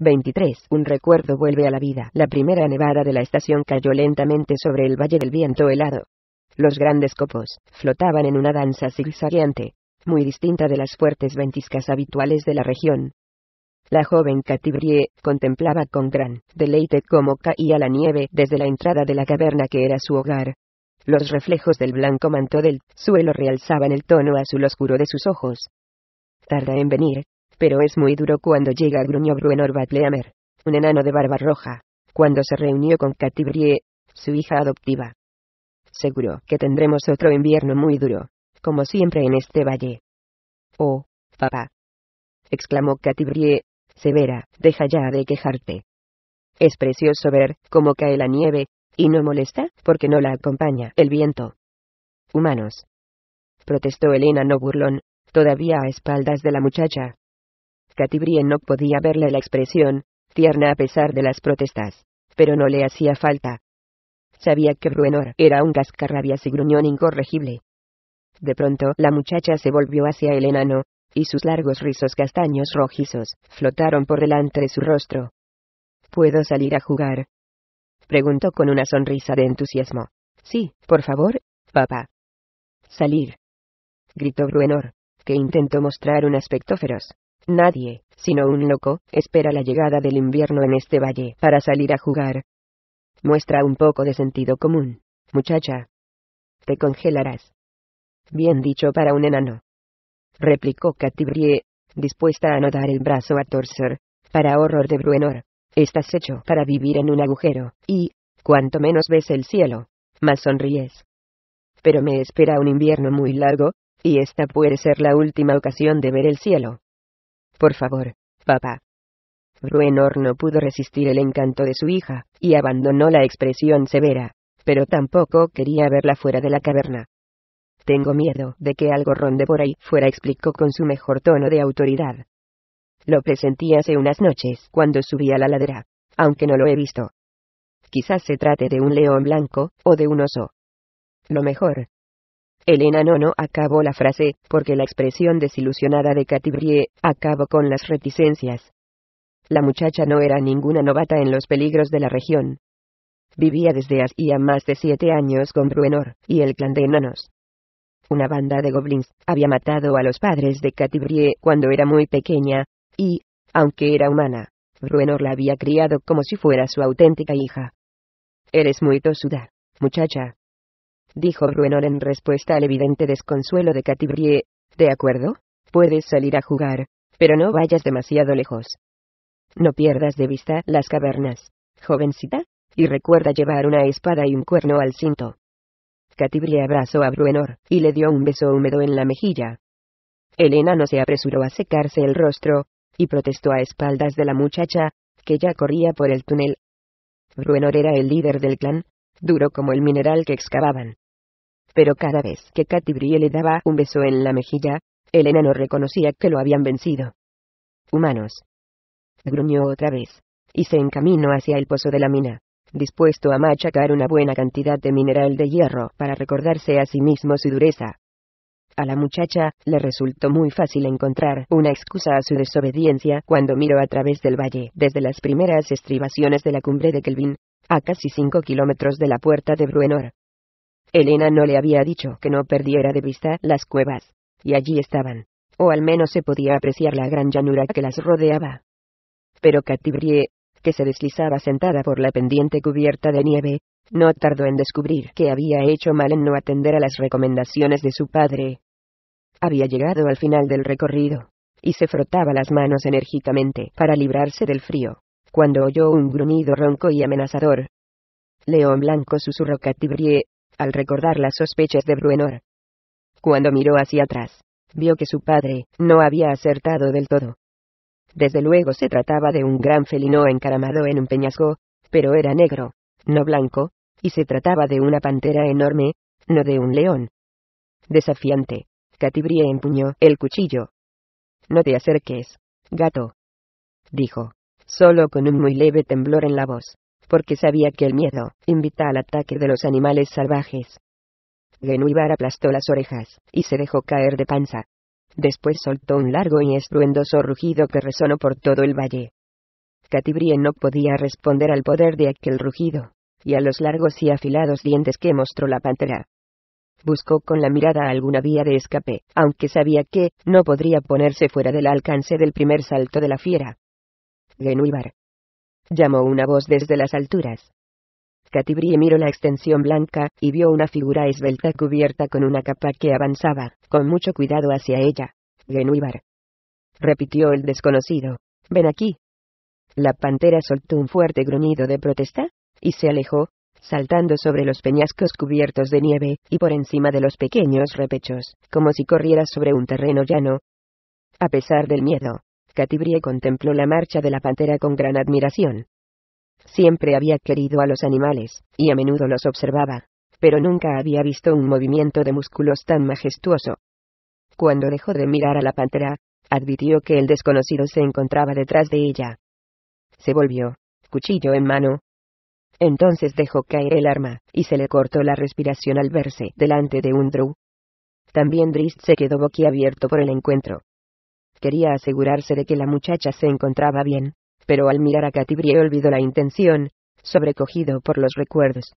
23. Un recuerdo vuelve a la vida. La primera nevada de la estación cayó lentamente sobre el valle del viento helado. Los grandes copos flotaban en una danza zigzagueante, muy distinta de las fuertes ventiscas habituales de la región. La joven Catibrie contemplaba con gran deleite cómo caía la nieve desde la entrada de la caverna que era su hogar. Los reflejos del blanco manto del suelo realzaban el tono azul oscuro de sus ojos. Tarda en venir, pero es muy duro cuando llega, gruñó Bruenor Batleamer, un enano de barba roja, cuando se reunió con Catibrie, su hija adoptiva. Seguro que tendremos otro invierno muy duro, como siempre en este valle. Oh, papá, exclamó Catibrie, severa, deja ya de quejarte. Es precioso ver cómo cae la nieve, y no molesta, porque no la acompaña el viento. Humanos, protestó el enano burlón, todavía a espaldas de la muchacha. Catibrie no podía verle la expresión, tierna a pesar de las protestas, pero no le hacía falta. Sabía que Bruenor era un cascarrabias y gruñón incorregible. De pronto la muchacha se volvió hacia el enano, y sus largos rizos castaños rojizos flotaron por delante de su rostro. ¿Puedo salir a jugar?, preguntó con una sonrisa de entusiasmo. Sí, por favor, papá. Salir, gritó Bruenor, que intentó mostrar un aspecto feroz. Nadie, sino un loco, espera la llegada del invierno en este valle para salir a jugar. Muestra un poco de sentido común, muchacha. Te congelarás. Bien dicho para un enano, replicó Catibrie, dispuesta a no dar el brazo a torcer. Para horror de Bruenor, estás hecho para vivir en un agujero, y, cuanto menos ves el cielo, más sonríes. Pero me espera un invierno muy largo, y esta puede ser la última ocasión de ver el cielo. Por favor, papá. Bruenor no pudo resistir el encanto de su hija, y abandonó la expresión severa, pero tampoco quería verla fuera de la caverna. Tengo miedo de que algo ronde por ahí fuera, explicó con su mejor tono de autoridad. Lo presentí hace unas noches cuando subí a la ladera, aunque no lo he visto. Quizás se trate de un león blanco, o de un oso. Lo mejor. El enano no acabó la frase, porque la expresión desilusionada de Catibrie acabó con las reticencias. La muchacha no era ninguna novata en los peligros de la región. Vivía desde hacía más de 7 años con Bruenor y el clan de enanos. Una banda de goblins había matado a los padres de Catibrie cuando era muy pequeña, y, aunque era humana, Bruenor la había criado como si fuera su auténtica hija. Eres muy tosuda, muchacha, dijo Bruenor en respuesta al evidente desconsuelo de Catibrie. ¿De acuerdo? Puedes salir a jugar, pero no vayas demasiado lejos. No pierdas de vista las cavernas, jovencita, y recuerda llevar una espada y un cuerno al cinto. Catibrie abrazó a Bruenor, y le dio un beso húmedo en la mejilla. El enano se apresuró a secarse el rostro, y protestó a espaldas de la muchacha, que ya corría por el túnel. Bruenor era el líder del clan, duro como el mineral que excavaban. Pero cada vez que Catibrie le daba un beso en la mejilla, el enano reconocía que lo habían vencido. Humanos, gruñó otra vez, y se encaminó hacia el pozo de la mina, dispuesto a machacar una buena cantidad de mineral de hierro para recordarse a sí mismo su dureza. A la muchacha le resultó muy fácil encontrar una excusa a su desobediencia cuando miró a través del valle desde las primeras estribaciones de la cumbre de Kelvin, a casi 5 kilómetros de la puerta de Bruenor. Elena no le había dicho que no perdiera de vista las cuevas, y allí estaban, o al menos se podía apreciar la gran llanura que las rodeaba. Pero Catibrie, que se deslizaba sentada por la pendiente cubierta de nieve, no tardó en descubrir que había hecho mal en no atender a las recomendaciones de su padre. Había llegado al final del recorrido, y se frotaba las manos enérgicamente para librarse del frío, cuando oyó un gruñido ronco y amenazador. León blanco, susurró Catibrie, al recordar las sospechas de Bruenor. Cuando miró hacia atrás, vio que su padre no había acertado del todo. Desde luego se trataba de un gran felino encaramado en un peñasco, pero era negro, no blanco, y se trataba de una pantera enorme, no de un león. Desafiante, Catibrie empuñó el cuchillo. No te acerques, gato, dijo, solo con un muy leve temblor en la voz, porque sabía que el miedo invita al ataque de los animales salvajes. Genuibar aplastó las orejas, y se dejó caer de panza. Después soltó un largo y estruendoso rugido que resonó por todo el valle. Catibrie no podía responder al poder de aquel rugido, y a los largos y afilados dientes que mostró la pantera. Buscó con la mirada alguna vía de escape, aunque sabía que no podría ponerse fuera del alcance del primer salto de la fiera. «Genúibar», llamó una voz desde las alturas. Catibrie miró la extensión blanca, y vio una figura esbelta cubierta con una capa que avanzaba, con mucho cuidado hacia ella. «Genúibar», repitió el desconocido. «Ven aquí». La pantera soltó un fuerte gruñido de protesta, y se alejó, saltando sobre los peñascos cubiertos de nieve, y por encima de los pequeños repechos, como si corriera sobre un terreno llano. A pesar del miedo, Catibrie contempló la marcha de la pantera con gran admiración. Siempre había querido a los animales, y a menudo los observaba, pero nunca había visto un movimiento de músculos tan majestuoso. Cuando dejó de mirar a la pantera, advirtió que el desconocido se encontraba detrás de ella. Se volvió, cuchillo en mano. Entonces dejó caer el arma, y se le cortó la respiración al verse delante de un drow. También Drist se quedó boquiabierto por el encuentro. Quería asegurarse de que la muchacha se encontraba bien, pero al mirar a Catibrie olvidó la intención, sobrecogido por los recuerdos.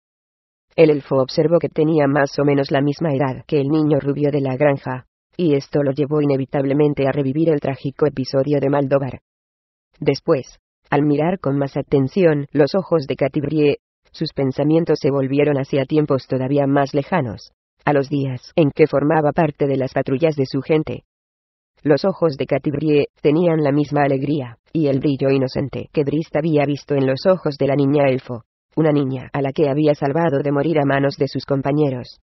El elfo observó que tenía más o menos la misma edad que el niño rubio de la granja, y esto lo llevó inevitablemente a revivir el trágico episodio de Maldobar. Después, al mirar con más atención los ojos de Catibrie, sus pensamientos se volvieron hacia tiempos todavía más lejanos, a los días en que formaba parte de las patrullas de su gente. Los ojos de Catibrie tenían la misma alegría, y el brillo inocente que Drist había visto en los ojos de la niña elfo, una niña a la que había salvado de morir a manos de sus compañeros.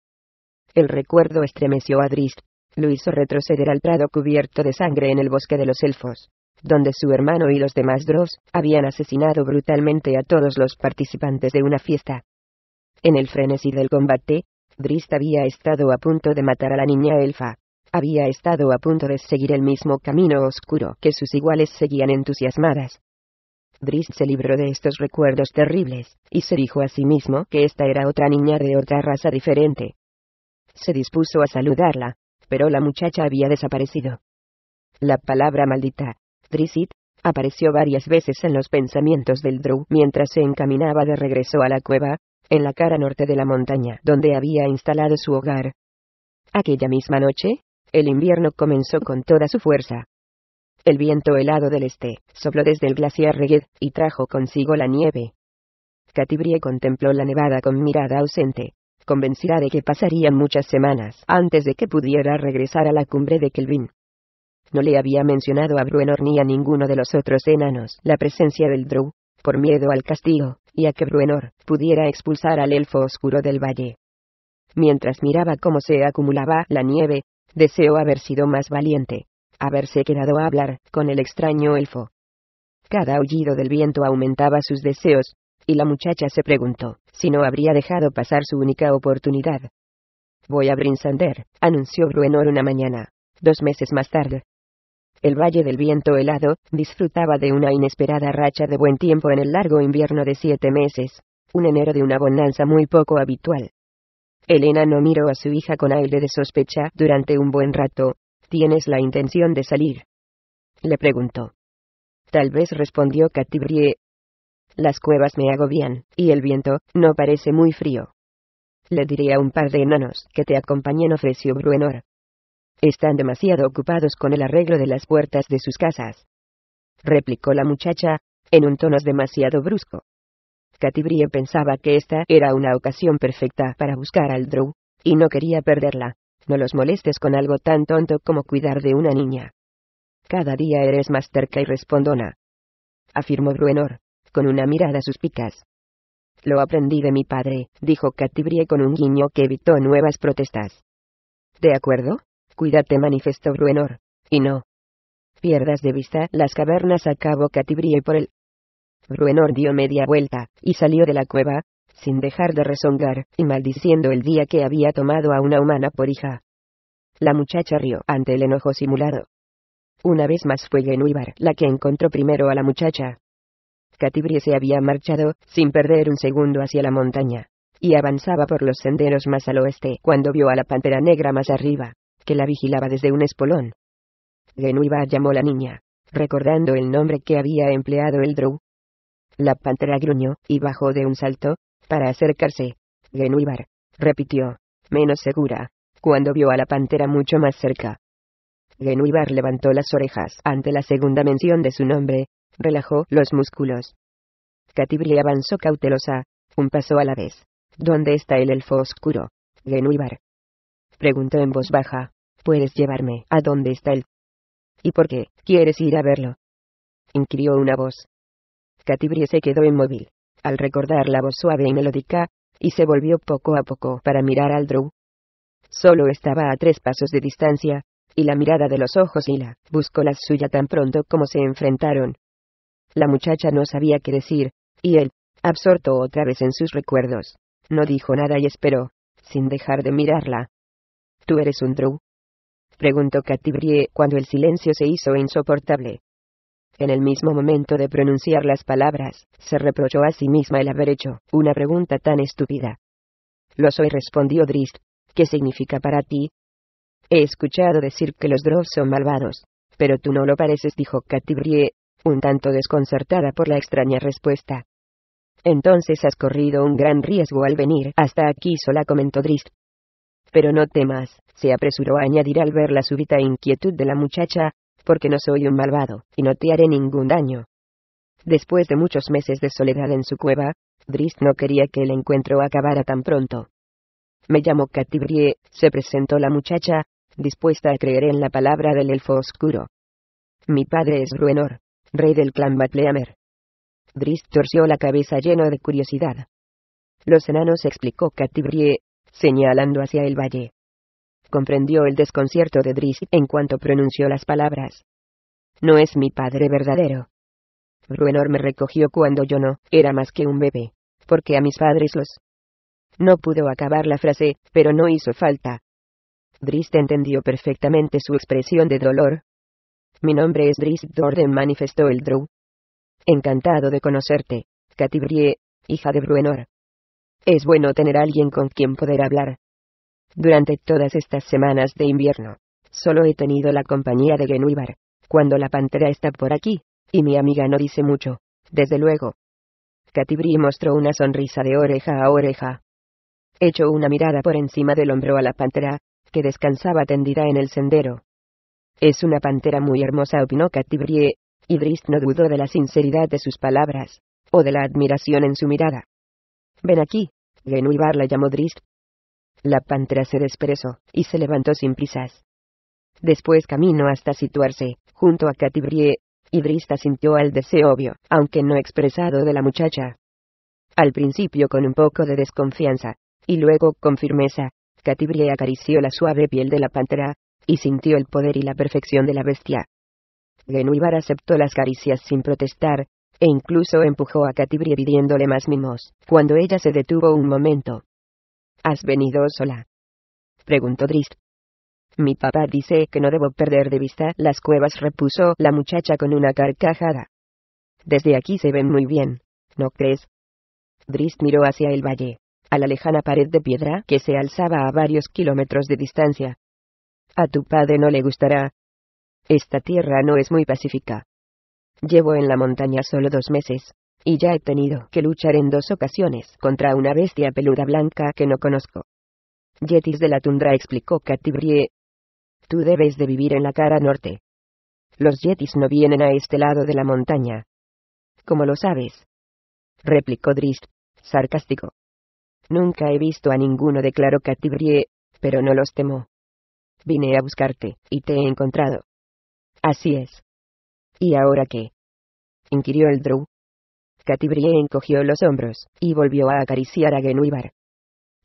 El recuerdo estremeció a Drist, lo hizo retroceder al prado cubierto de sangre en el bosque de los elfos, donde su hermano y los demás Drows habían asesinado brutalmente a todos los participantes de una fiesta. En el frenesí del combate, Drist había estado a punto de matar a la niña elfa. Había estado a punto de seguir el mismo camino oscuro que sus iguales seguían entusiasmadas. Drist se libró de estos recuerdos terribles, y se dijo a sí mismo que esta era otra niña de otra raza diferente. Se dispuso a saludarla, pero la muchacha había desaparecido. La palabra maldita, Drizzt, apareció varias veces en los pensamientos del drow mientras se encaminaba de regreso a la cueva, en la cara norte de la montaña donde había instalado su hogar. Aquella misma noche, el invierno comenzó con toda su fuerza. El viento helado del este sopló desde el glaciar Reged, y trajo consigo la nieve. Catibrie contempló la nevada con mirada ausente, convencida de que pasarían muchas semanas antes de que pudiera regresar a la cumbre de Kelvin. No le había mencionado a Bruenor ni a ninguno de los otros enanos la presencia del drow, por miedo al castigo, y a que Bruenor pudiera expulsar al elfo oscuro del valle. Mientras miraba cómo se acumulaba la nieve, deseó haber sido más valiente, haberse quedado a hablar con el extraño elfo. Cada aullido del viento aumentaba sus deseos, y la muchacha se preguntó si no habría dejado pasar su única oportunidad. «Voy a Brinsander», anunció Bruenor una mañana, 2 meses más tarde. El Valle del Viento Helado disfrutaba de una inesperada racha de buen tiempo en el largo invierno de 7 meses, un enero de una bonanza muy poco habitual. El enano miró a su hija con aire de sospecha durante un buen rato. «¿Tienes la intención de salir?», le preguntó. «Tal vez», respondió Catibrie. «Las cuevas me agobian, y el viento no parece muy frío». «Le diré a un par de enanos que te acompañen», ofreció Bruenor. «Están demasiado ocupados con el arreglo de las puertas de sus casas», replicó la muchacha, en un tono demasiado brusco. Catibrie pensaba que esta era una ocasión perfecta para buscar al drow, y no quería perderla. «No los molestes con algo tan tonto como cuidar de una niña. Cada día eres más terca y respondona», afirmó Bruenor, con una mirada suspicaz. «Lo aprendí de mi padre», dijo Catibrie con un guiño que evitó nuevas protestas. «De acuerdo, cuídate», manifestó Bruenor, «y no pierdas de vista las cavernas», acabó Catibrie por él. Bruenor dio media vuelta, y salió de la cueva, sin dejar de rezongar, y maldiciendo el día que había tomado a una humana por hija. La muchacha rió ante el enojo simulado. Una vez más fue Genúibar la que encontró primero a la muchacha. Catibrie se había marchado, sin perder un segundo, hacia la montaña, y avanzaba por los senderos más al oeste cuando vio a la pantera negra más arriba, que la vigilaba desde un espolón. Genúibar llamó a la niña, recordando el nombre que había empleado el drow, La pantera gruñó, y bajó de un salto, para acercarse. Genuibar, repitió, menos segura, cuando vio a la pantera mucho más cerca. Genuibar levantó las orejas ante la segunda mención de su nombre, relajó los músculos. Catti-brie avanzó cautelosa, un paso a la vez. ¿Dónde está el elfo oscuro, Genuibar? Preguntó en voz baja. ¿Puedes llevarme a dónde está él? ¿Y por qué quieres ir a verlo?, inquirió una voz. Catti-brie se quedó inmóvil, al recordar la voz suave y melódica, y se volvió poco a poco para mirar al drow. Solo estaba a 3 pasos de distancia, y la mirada de los ojos Hila buscó la suya tan pronto como se enfrentaron. La muchacha no sabía qué decir, y él, absorto otra vez en sus recuerdos, no dijo nada y esperó, sin dejar de mirarla. ¿Tú eres un drow?, preguntó Catti-brie cuando el silencio se hizo insoportable. En el mismo momento de pronunciar las palabras, se reprochó a sí misma el haber hecho una pregunta tan estúpida. Lo soy, respondió Drizzt. ¿Qué significa para ti? He escuchado decir que los drows son malvados, pero tú no lo pareces, dijo Catti-brie, un tanto desconcertada por la extraña respuesta. Entonces has corrido un gran riesgo al venir hasta aquí sola, comentó Drizzt. Pero no temas, se apresuró a añadir al ver la súbita inquietud de la muchacha, porque no soy un malvado, y no te haré ningún daño. Después de muchos meses de soledad en su cueva, Drizzt no quería que el encuentro acabara tan pronto. Me llamo Catti-brie, se presentó la muchacha, dispuesta a creer en la palabra del elfo oscuro. Mi padre es Bruenor, rey del clan Batleamer. Drizzt torció la cabeza lleno de curiosidad. Los enanos, explicó Catti-brie, señalando hacia el valle. Comprendió el desconcierto de Drizzt en cuanto pronunció las palabras. No es mi padre verdadero. Bruenor me recogió cuando yo no era más que un bebé, porque a mis padres los... No pudo acabar la frase, pero no hizo falta. Drizzt entendió perfectamente su expresión de dolor. Mi nombre es Drizzt Do'Urden, manifestó el drow. Encantado de conocerte, Catti-brie, hija de Bruenor. Es bueno tener a alguien con quien poder hablar. Durante todas estas semanas de invierno, solo he tenido la compañía de Genuibar, cuando la pantera está por aquí, y mi amiga no dice mucho, desde luego. Catti-brie mostró una sonrisa de oreja a oreja. Echó una mirada por encima del hombro a la pantera, que descansaba tendida en el sendero. Es una pantera muy hermosa, opinó Catti-brie, y Drizzt no dudó de la sinceridad de sus palabras, o de la admiración en su mirada. Ven aquí, Genuibar, la llamó Drizzt. La pantera se desperezó, y se levantó sin prisas. Después caminó hasta situarse, junto a Catti-brie, y Drizzt asintió al deseo obvio, aunque no expresado, de la muchacha. Al principio con un poco de desconfianza, y luego con firmeza, Catti-brie acarició la suave piel de la pantera, y sintió el poder y la perfección de la bestia. Genuibar aceptó las caricias sin protestar, e incluso empujó a Catti-brie pidiéndole más mimos, cuando ella se detuvo un momento. ¿Has venido sola?, preguntó Drizzt. Mi papá dice que no debo perder de vista las cuevas, repuso la muchacha con una carcajada. Desde aquí se ven muy bien, ¿no crees? Drizzt miró hacia el valle, a la lejana pared de piedra que se alzaba a varios kilómetros de distancia. A tu padre no le gustará. Esta tierra no es muy pacífica. Llevo en la montaña solo 2 meses, y ya he tenido que luchar en 2 ocasiones contra una bestia peluda blanca que no conozco. Yetis de la tundra, explicó Catti-brie. Tú debes de vivir en la cara norte. Los yetis no vienen a este lado de la montaña. ¿Cómo lo sabes?, replicó Drizzt, sarcástico. Nunca he visto a ninguno, declaró Catti-brie, pero no los temo. Vine a buscarte, y te he encontrado. Así es. ¿Y ahora qué?, inquirió el drow. Catti-brie encogió los hombros, y volvió a acariciar a Genuibar.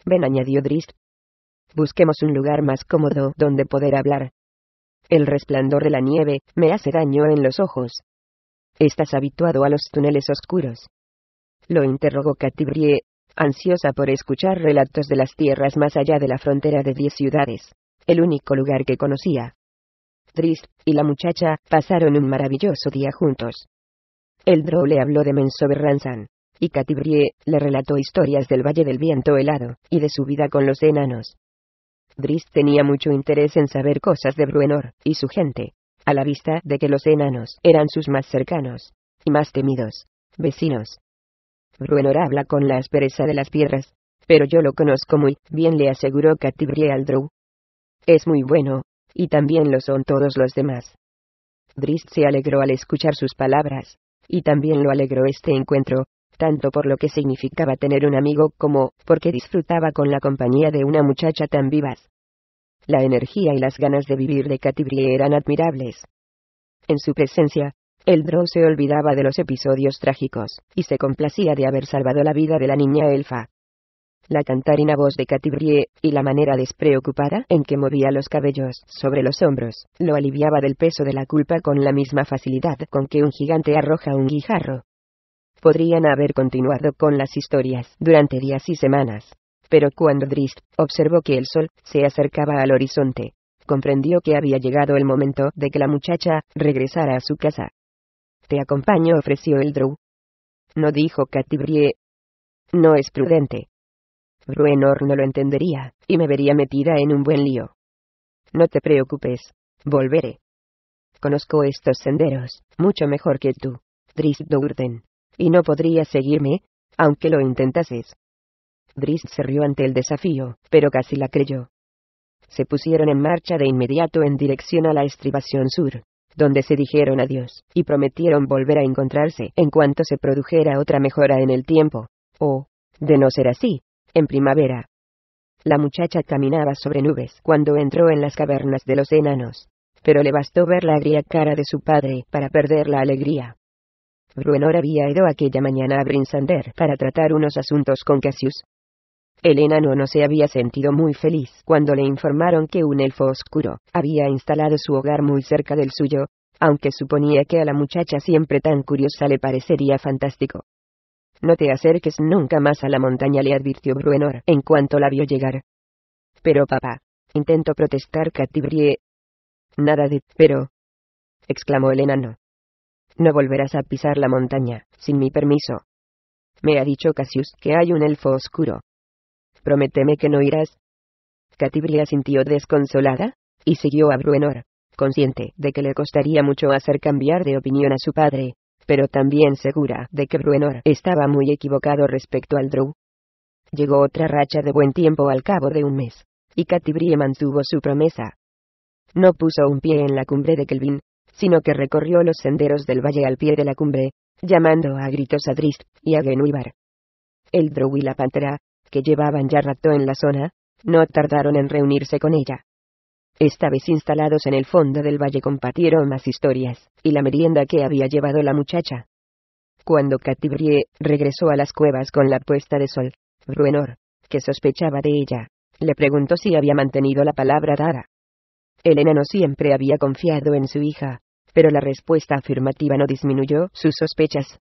Ven, añadió Drizzt. Busquemos un lugar más cómodo donde poder hablar. El resplandor de la nieve me hace daño en los ojos. ¿Estás habituado a los túneles oscuros?, lo interrogó Catti-brie, ansiosa por escuchar relatos de las tierras más allá de la frontera de 10 ciudades, el único lugar que conocía. Drizzt y la muchacha pasaron un maravilloso día juntos. El drow le habló de Menzoberranzan, y Catti-brie le relató historias del Valle del Viento Helado, y de su vida con los enanos. Drizzt tenía mucho interés en saber cosas de Bruenor y su gente, a la vista de que los enanos eran sus más cercanos y más temidos vecinos. Bruenor habla con la aspereza de las piedras, pero yo lo conozco muy bien, le aseguró Catti-brie al drow. Es muy bueno, y también lo son todos los demás. Drizzt se alegró al escuchar sus palabras, y también lo alegró este encuentro, tanto por lo que significaba tener un amigo como porque disfrutaba con la compañía de una muchacha tan vivaz. La energía y las ganas de vivir de Catti-brie eran admirables. En su presencia, el drow se olvidaba de los episodios trágicos, y se complacía de haber salvado la vida de la niña elfa. La cantarina voz de Catti-brie, y la manera despreocupada en que movía los cabellos sobre los hombros, lo aliviaba del peso de la culpa con la misma facilidad con que un gigante arroja un guijarro. Podrían haber continuado con las historias durante días y semanas, pero cuando Drizzt observó que el sol se acercaba al horizonte, comprendió que había llegado el momento de que la muchacha regresara a su casa. «Te acompaño», ofreció el drow. No, dijo Catti-brie. «No es prudente. Bruenor no lo entendería, y me vería metida en un buen lío». «No te preocupes. Volveré. Conozco estos senderos mucho mejor que tú, Drizzt Do'Urden, y no podrías seguirme, aunque lo intentases». Drizzt se rió ante el desafío, pero casi la creyó. Se pusieron en marcha de inmediato en dirección a la estribación sur, donde se dijeron adiós, y prometieron volver a encontrarse en cuanto se produjera otra mejora en el tiempo, o, de no ser así, en primavera. La muchacha caminaba sobre nubes cuando entró en las cavernas de los enanos, pero le bastó ver la agria cara de su padre para perder la alegría. Bruenor había ido aquella mañana a Brinsander para tratar unos asuntos con Cassius. El enano no se había sentido muy feliz cuando le informaron que un elfo oscuro había instalado su hogar muy cerca del suyo, aunque suponía que a la muchacha siempre tan curiosa le parecería fantástico. «No te acerques nunca más a la montaña», le advirtió Bruenor en cuanto la vio llegar. «Pero papá», intentó protestar Catti-brie. «Nada de pero», exclamó el enano. «No volverás a pisar la montaña sin mi permiso. Me ha dicho Cassius que hay un elfo oscuro. Prométeme que no irás». Catti-brie asintió desconsolada, y siguió a Bruenor, consciente de que le costaría mucho hacer cambiar de opinión a su padre, pero también segura de que Bruenor estaba muy equivocado respecto al drow. Llegó otra racha de buen tiempo al cabo de un mes, y Catti-brie mantuvo su promesa. No puso un pie en la cumbre de Kelvin, sino que recorrió los senderos del valle al pie de la cumbre, llamando a gritos a Drizzt y a Genwibar. El drow y la pantera, que llevaban ya rato en la zona, no tardaron en reunirse con ella. Esta vez instalados en el fondo del valle compartieron más historias, y la merienda que había llevado la muchacha. Cuando Catti-brie regresó a las cuevas con la puesta de sol, Bruenor, que sospechaba de ella, le preguntó si había mantenido la palabra dada. El enano siempre había confiado en su hija, pero la respuesta afirmativa no disminuyó sus sospechas.